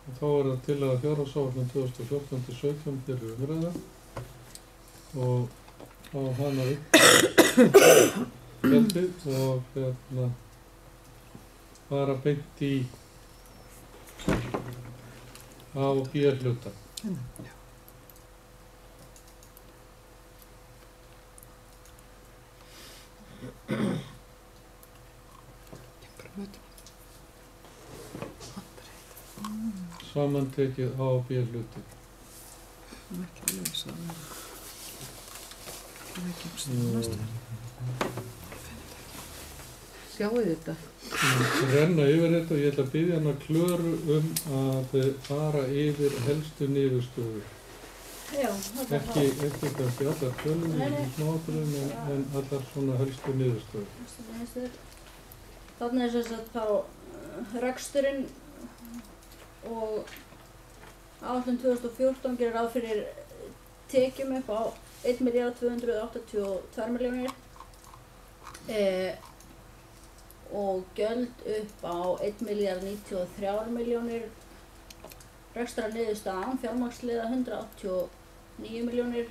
Þá það tillaga fjárhagsáætlun 2014-17 fyrir umræða og á hana gjaldið og fara beint í A og B hluta. Samantekið A og B hluti. Sjáu þetta? Renna yfir þetta og ég ætla að biðja hana Klöru að fara yfir helstu niðurstöður. Já, Ekki kannski allar tölur í smáatriðum en allar svona helstu niðurstöður. Þarna sem sagt þá reksturinn og áætlun 2014 gerir ráð fyrir tekjum upp á 1.282.000.000 og gjöld upp á 1.093.000.000, rekstrarniðurstaðan fjármagnsliða 189 milljónir,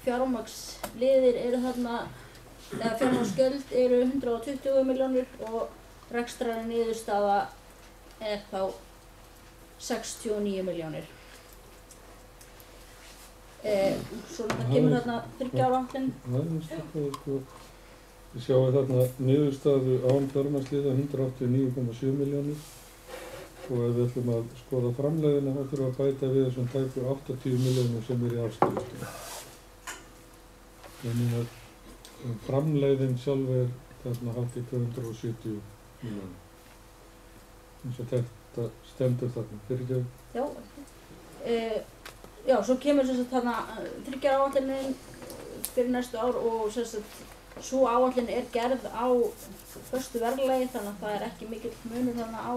fjármagnsliðir eru þarna, eða fjármagnsgjöld eru 120 milljónir og rekstrarniðurstaða er þá 69 milljónir. Svo kemur þarna 3 ára áætlun. Við sjáum þarna niðurstaðu án fjármagnsliða 189,7 milljónir og ef við ætlum að skoða framlegðina þá þurfum við að bæta við þessum tæpu 80 milljónum sem í afskriftum. Þannig að framlegðin sjálf þarna hátt í 270 milljónir. Eins og þetta stendur þarna fyrir Já, svo kemur sem sagt þarna 3 ára áætlunin fyrir næstu ár og sem sagt sú áætlun er gerð á föstu verðlagi þannig að það ekki mikill munur þarna á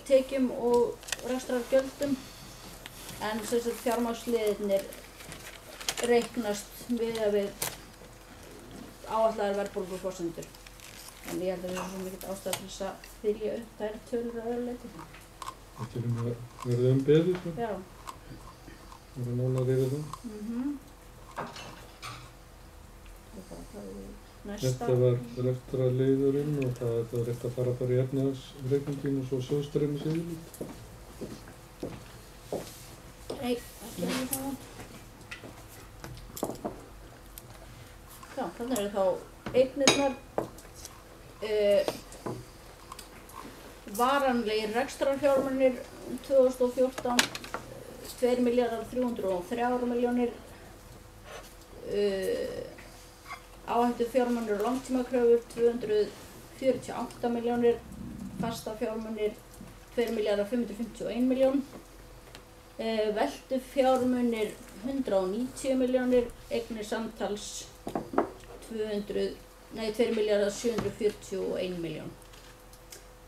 tekjum og rekstrargjöldum en sem sagt fjármagnsliðirnir reiknast miðað við áætlaðar verðbólguforsendur. En ég held að það er svo mikill ástæða til þess að þylja upp þær tölur að öðru leyti. Þetta verður beðið svo? Já. Verður nánar yfir það? Þetta var rekstrarliðurinn og það var rétt að fara bara í efnahagsreikningin og svo sjóðstreymis yfirlit. Nei, ekki hefði það. Já, þannig eru þá eignirnar varanlegir rekstrarfjármunir 2014 2.303.000.000, áhættu fjármunir og langtímakröfur 248 milljónir, fasta fjármunir 2.551.000.000, veltu fjármunir 190 milljónir, eignir samtals 2.741.000.000.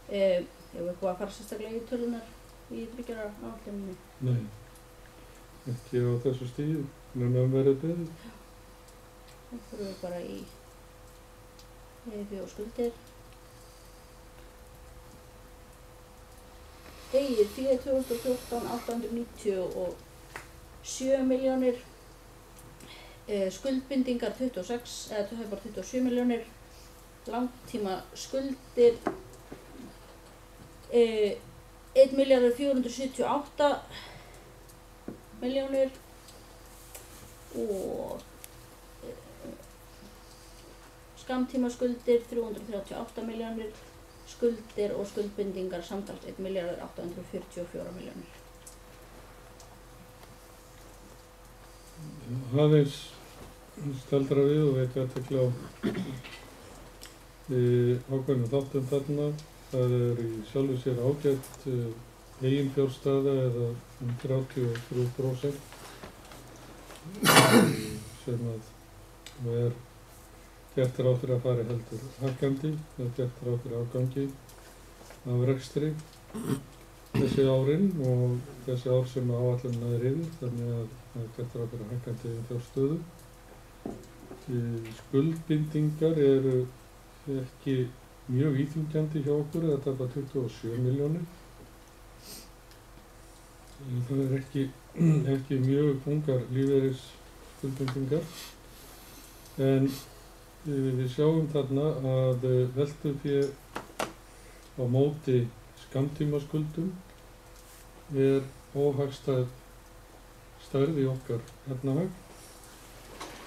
Hefur eitthvað að fara sérstaklega í tölunar í 3 ára áætluninni? Nei, ekki á þessu stíðu, nema verið beðið. Þá fyrir við bara í fjórskuldir. Eigið fé 2014 897 milljónir, skuldbindingar 26 eða bara 27 milljónir, langtíma skuldir 1.478.000.000 og skammtíma skuldir 338 milljónir, skuldir og skuldbindingar samtals 1.844.000.000. Aðeins staldra við og vekja athygli á ákveðnum þáttum þarna. Það í sjálfu sér ágætt eiginfjárstaða eða 33% sem að gert ráð fyrir að fari heldur hækkandi eða gert ráð fyrir afgangi af rekstri þessi árin og þessi ár sem áætlunin yfir, þannig að gert ráð fyrir hækkandi eiginfjárstöðu. Skuldbindingar eru ekki mjög íþyngjandi hjá okkur, þetta er bara 27 milljónir það ekki mjög þungar lífeyrisskuldbindingar, en við sjáum þarna að veltufé á móti skammtímaskuldum óhagstæð stærð í okkar efnahag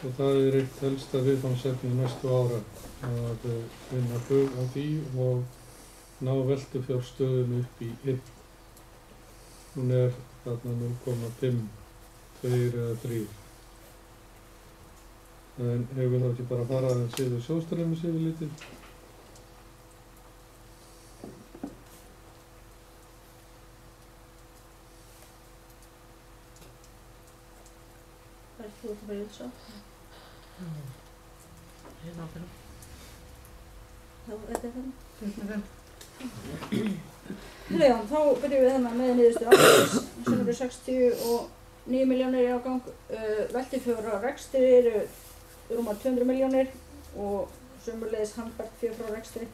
og það eitt helsta viðfangsefni næstu ára að vinna bug á því og ná veltufjárstöðunni upp í 1. Hún þarna 0,5, 2 eða 3. En hefur þá ekki bara farað aðeins yfir sjóðstreymis yfirlitið? Þú ert að fara í þessu? Hérna áfram. Þá þannig? Já, þá byrjum við með niðurstöðu ársins sem eru 69 milljónir í ágang. Veltufjár á rekstri eru rúmar 200 milljónir og sömuleiðis handbært fé frá rekstri.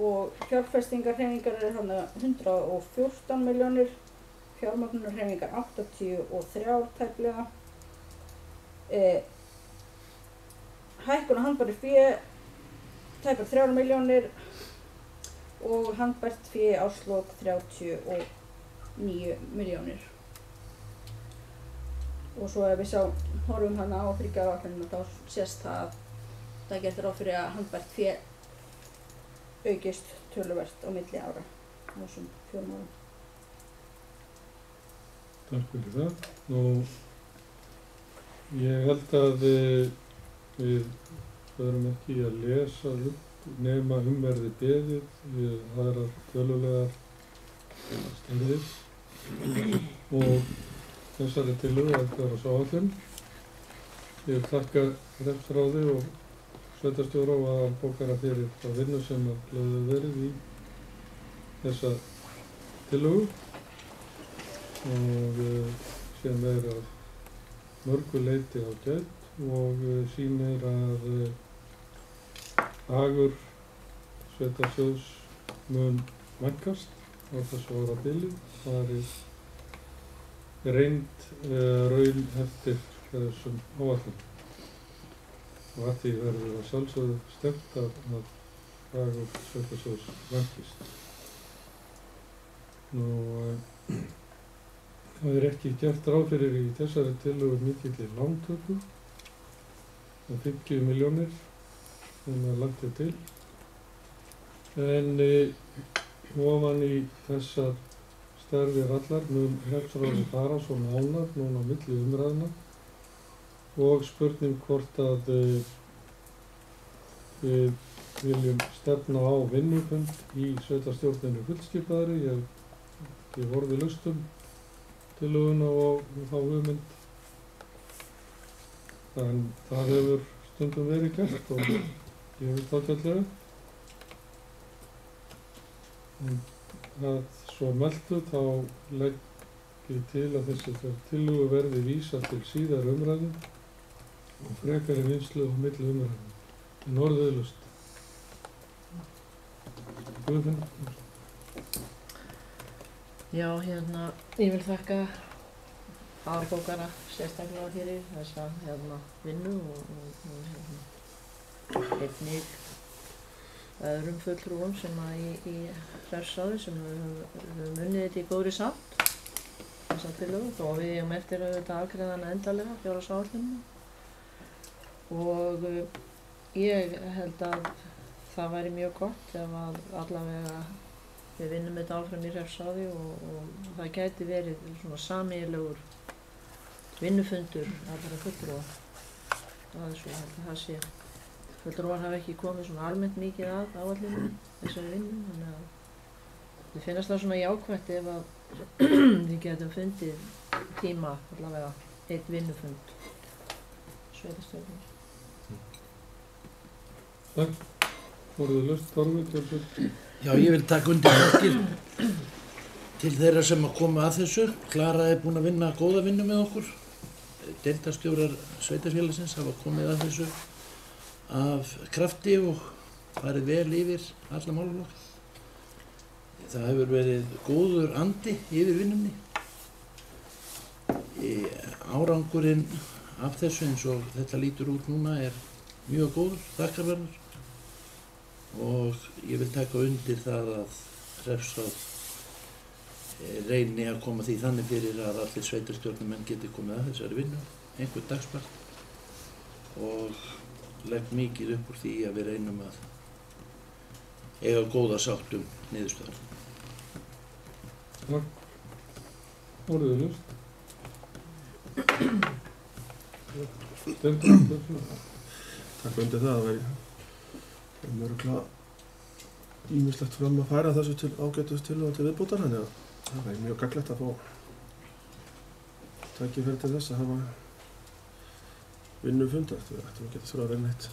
Og fjárfestingarhreyfingar eru þarna 114 milljónir. Fjármögnunarhreyfingar 83 tæplega. Hækkun á handbæru fé tæpar 3 milljónir og handbært fé í árslok 39 milljónir. Og svo ef við horfum hana á 3 ára áætlunina þá sést það að það getur ráð fyrir að handbært fé aukist töluvert á milli ára á þessum 4 árum. Takk fyrir það. Nú, ég held að við förum ekki að lesa upp nema verði beðið við aðrar tölulegar stærðir og þessari tillögu aðgerðaráætlun. Ég þakka hreppsráði og sveitarstjóra og aðalbókara fyrir þá vinnu sem lögðu verið í þessa tillögu og sem að mörgu leyti ágætt og sýnir að hagur sveitarsjóðs mun vænkast á þessu árabili. Það reynd raun eftir þessum áætlunum og að því verður að sjálfsögðu stefnt að hagur sveitarsjóðs vænkist. Það ekki gert ráð fyrir í þessari tillögu mikilli lántöku og 50 milljónir sem lagt til. En ofan í þessar stærðir allar mun hreppsráði fara svo nánar núna á milli umræðna og spurning hvort að við viljum stefna á vinnufund í sveitarstjórninni fullskipaðri. Ég horfði laust tillöguna og þá hugmynd. En það hefur stundum verið gert og ég vil ágætlega. Að svo meldu þá legg ég til að þessi tillögu verði vísað til síðar umræðu og frekari vinnslu á milli umræðu. En orðuðlaust. Guðfinn? Já, ég vil þakka aðalbókara sérstaklega fyrir þessa vinnu og einnig öðrum fulltrúum sem í hreppsráði sem höfum unnið þetta í góðri sátt þessa tillögu þó við eigum eftir að afgreiða hana endanlega fjárhagsáætlunina og ég held að það væri mjög gott ef að allavega við vinnum þetta áfram í hreppsráði og það gæti verið svona sameiginlegur vinnufundur allra fulltrúa. Það svo held að það sé. Fulltrúar hafa ekki komið svona almennt mikið að áætlunum þessari vinnu, þannig að við finnast það svona jákvætt ef að við getum fundið tíma allavega eitt vinnufund sveitarstjórnar. Takk. Orðuðlaust, Þorvaldur. Já, ég vil taka undir þakkir til þeirra sem að koma að þessu. Klara búin að vinna góða vinnu með okkur. Deildarstjórar sveitarfélagsins hafa komið að þessu af krafti og farið vel yfir alla málaflokka. það hefur verið góður andi yfir vinnunni. Árangurinn af þessu eins og þetta lítur út núna er mjög góður, þakkarverður, og ég vil taka undir það að Hreppsráð reyni að koma því þannig fyrir að allir sveitarstjórnarmenn geti komið að þessari vinnu einhvern dagspart, og legg mikið upp úr því að við reynum að eiga góða sátt niðurstöðar. Takk. Orðið lust. Takk undir það, það væri mörgulega ýmislegt fram að færa þessu til ágætus til og til viðbótar, þannig að það væri mjög gagnlegt að fá tækifæri til þess að hafa vinnufundar. Við ættum að geta þurfa að vera neitt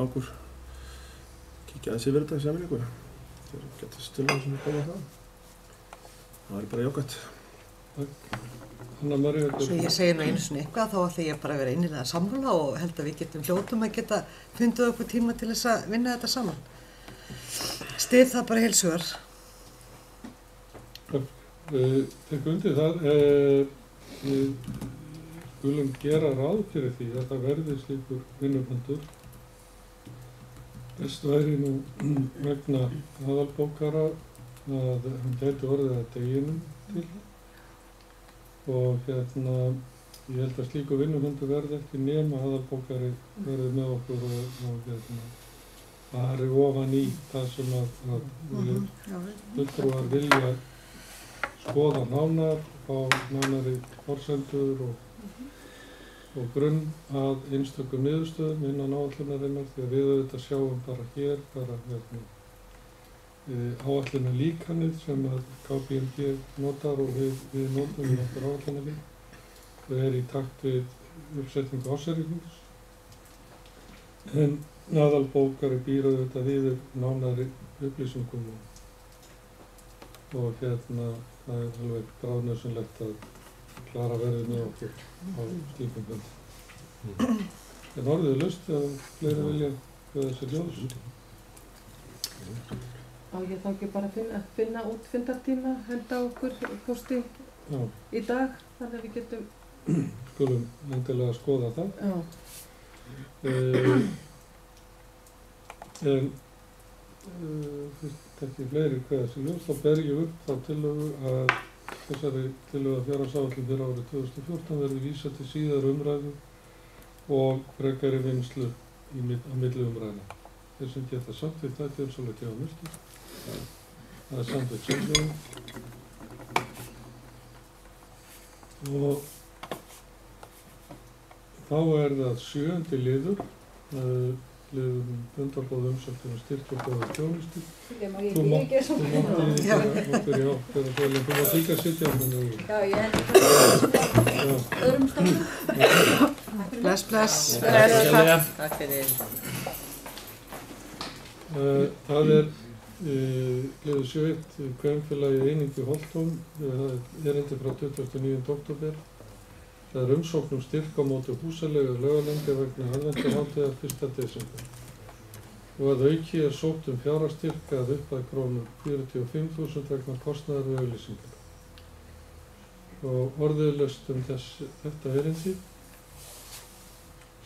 langur kíkja aðeins yfir þetta í sameiningu. Þeir geta stilað sem við komum að það. Það væri bara jákvætt. Anna María. Svo ég segi nú einu svona eitthvað, þá ætla ég bara að vera innilega sammála og held að við getum hljótum að geta fundið okkur tíma til þess að vinna þetta saman. Styð það bara heils hugar. Tek undir það. Við skulum gera ráð fyrir því að það verði slíkur vinnufundur. Best væri nú vegna aðalbókara að hann gæti orðið að deginum til. Og ég held að slíku vinnufundur verði ekki nema aðalbókari verði með okkur og fari ofan í það sem að fulltrúar vilja skoða nánar, fá nánari forsendur og grunn að einstökum niðurstöðum innan áætlunarinnar, því að við auðvitað sjáum bara hér áætlunarlíkanið sem að KPMG notar og við notum í okkar áætlunarlík. Það í takt við uppsetningu ársreiknings. En aðalbókari býr auðvitað yfir nánari upplýsingum og það er alveg bráðnauðsynlegt að klara verðið með okkur á slíkum fundi. En orðið laust eða fleiri vilja fyrir þessi ljós? Á ég þá ekki bara að finna út fundartíma, henda okkur posti í dag, þannig að við getum... Skulum endilega skoða það. Já. En fyrst ekki fleiri hvað þessi ljós, þá ber ég upp þá tillögu að þessari tillögu að fjárhagsáætlun fyrir árið 2014 verði vísað til síðar umræðu og frekari vinnslu á milli umræðna. Þeir sem geta samþykkt það til svolítið gefa myrstu. Það er samþykkt samstöðum. Og þá er það 7. liður, liðum fundarboð umsöktum og styrkja boða þjónustu. Þú mátt líka sitja. Já, ég hendur öðrum stofnum. Bless. Takk fyrir. Það er liður 7.1 Kvenfélagi Einingu Holtóm, það er erindi frá 29. október. Það er umsókn styrk á móti húsaleigu Laugalandi vegna aðvendarhátíðar 1. desember. Og að auki er sótt fjárhagsstyrk að upphæð krónur 45.000 vegna kostnaðar við auglýsingar. Og orðið laust þetta erindi.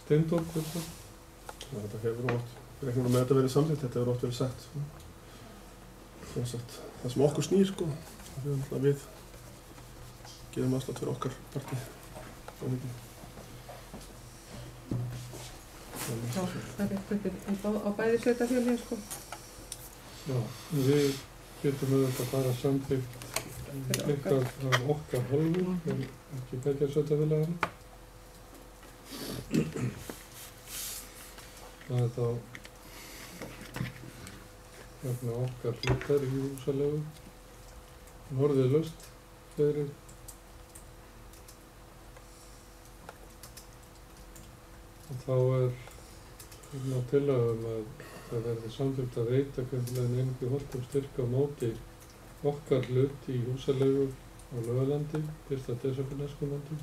Steindór, hvernig? Þetta hefur oft, við reiknum með þetta verið samþykkt, þetta hefur oft verið sagt. Það sem okkur snýr, við gefum afslátt fyrir okkar partí. Já, það er eitthvað á bæði sveitarfélögin, sko. Já, við getum auðvitað bara samþykkt eitthvað af okkar hálfu, en ekki begja sveitarfélagana. Það er þá vegna okkar hlutar í húsaleigu. Orðið laust, fleiri. Og þá er tillögum að það verði samþykkt að veita Kvenfélaginu Einingu Holtóm styrk á móti okkar hlut í húsaleigu á Laugalandi 1. desember næstkomandi.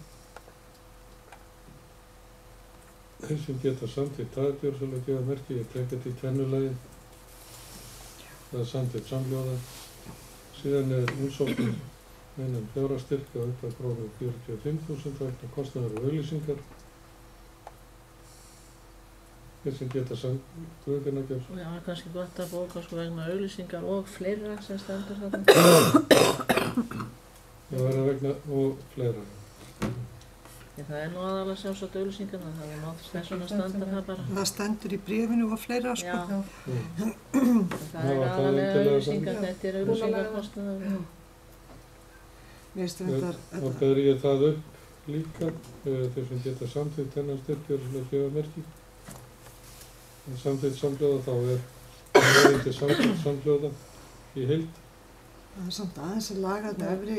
Þeir sem geta samþykkt það er björnsalega gefa merki, ég tek þetta í tvennulagi. Það er samþykkt samhljóða. Síðan umsóknir einum fjárhagsstyrk að upphæð krónu 45.000 vegna kostnaðar og auglýsingar. Þeir sem geta Guðfinnagjörð. Já, kannski gott að bóka sko vegna auglýsingar og fleira sem stendur þarna. Já, vegna og fleira. Það nú aðalega sjálfsagt auglýsingarna, það mátt þess vegna standa það bara. Það stendur í bréfinu og fleira, sko. Já. Það aðalega auglýsingar, þetta auglýsingarkostnaður. Þá ber ég það upp líka, þeir sem geta samþykkt þennan styrk eru svona gjöfamerki. Samþykkt samhljóða þá erindi samþykkt samhljóða í heild. Það samt aðeins að laga þetta öfri,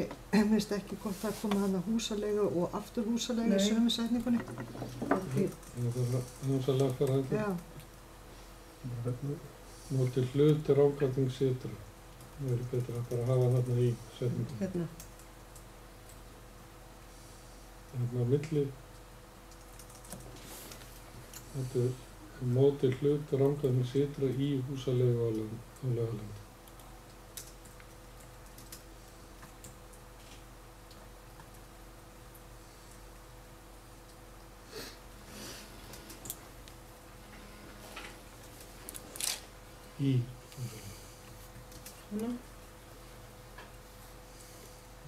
minnst ekki gott að koma hana húsaleigu og aftur húsaleigu í sömu setningunni. Það er að laga þetta. Já. Móti hluti ráðgatings ytra. Það er betra að bara hafa þarna í setningunni. Hérna. Þarna á milli. Þetta er móti hluti ráðgatings ytra í húsaleigu á Laugalandi. Í Svona.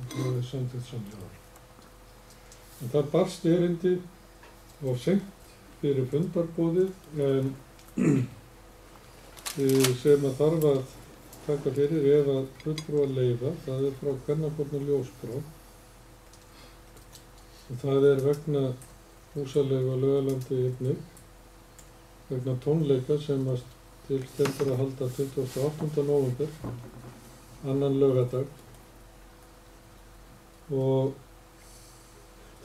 Það er samþykkt samhljóða. En það barst erindi og seint fyrir fundarboðið en sem að þarf að taka fyrir ef að fulltrúar leyfa, það er frá Kvennafórna Ljósbrá. Og það er vegna húsaleigu á Laugalandi einnig, vegna tónleika sem að til stendur að halda 28. nóvember, annan laugardag. Og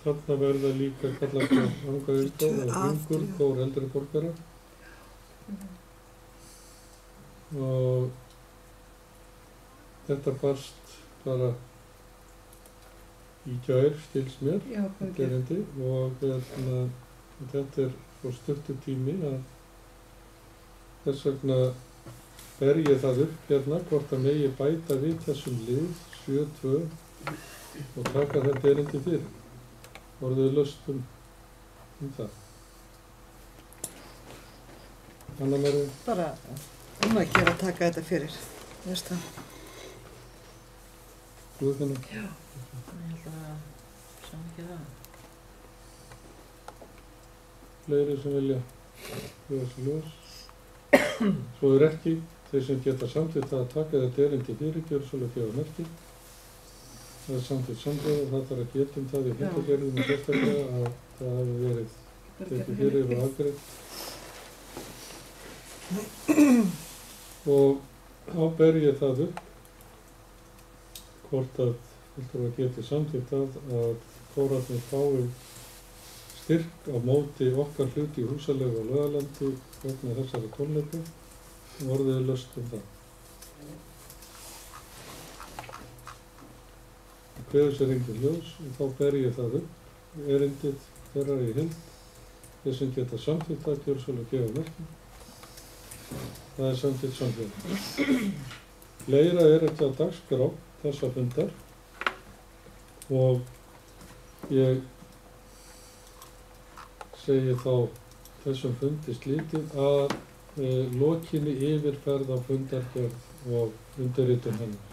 þarna verða líka kallað Angaiðkór og Hringurkór eldri borgara. Og þetta barst bara í gær, skils mér, erindi, og þetta er svo stuttur tími að þess vegna ber ég það upp hérna hvort að megi bæta við þessum lið 7.2 og taka þetta erindi fyrir. Orðið laust það. Anna María? Bara að gera að taka þetta fyrir, veist það. Guðfinna? Já, ég held að sjá ekki það. Fleiri sem vilja gefa sér ljós. Svo er ekki þeir sem geta samþykkt að taka þetta erindi fyrir gjörsamlega gefa merki. Það er samþykkt samhljóða, það þarf að geta það í fundargerðinni sérstaklega að það hafi verið tekið fyrir og afgreitt. Og þá ber ég það upp hvort að fulltrúar geti samþykkt að kórarnir fái styrk á móti okkar hluti í húsaleigu á Laugalandi vegna þessara tónleika og orðið laust það. Það kveður sér engin ljós og þá ber ég það upp erindið þeirra í heild. Þeir sem geta samþykkt það gjörsamlega gefa merki. Það er samþykkt samhljóða. Fleira er ekki á dagskrá þessa fundar og ég segi þá þessum fundi slítið að lokinni yfirferð á fundargerð og undirritun hennar.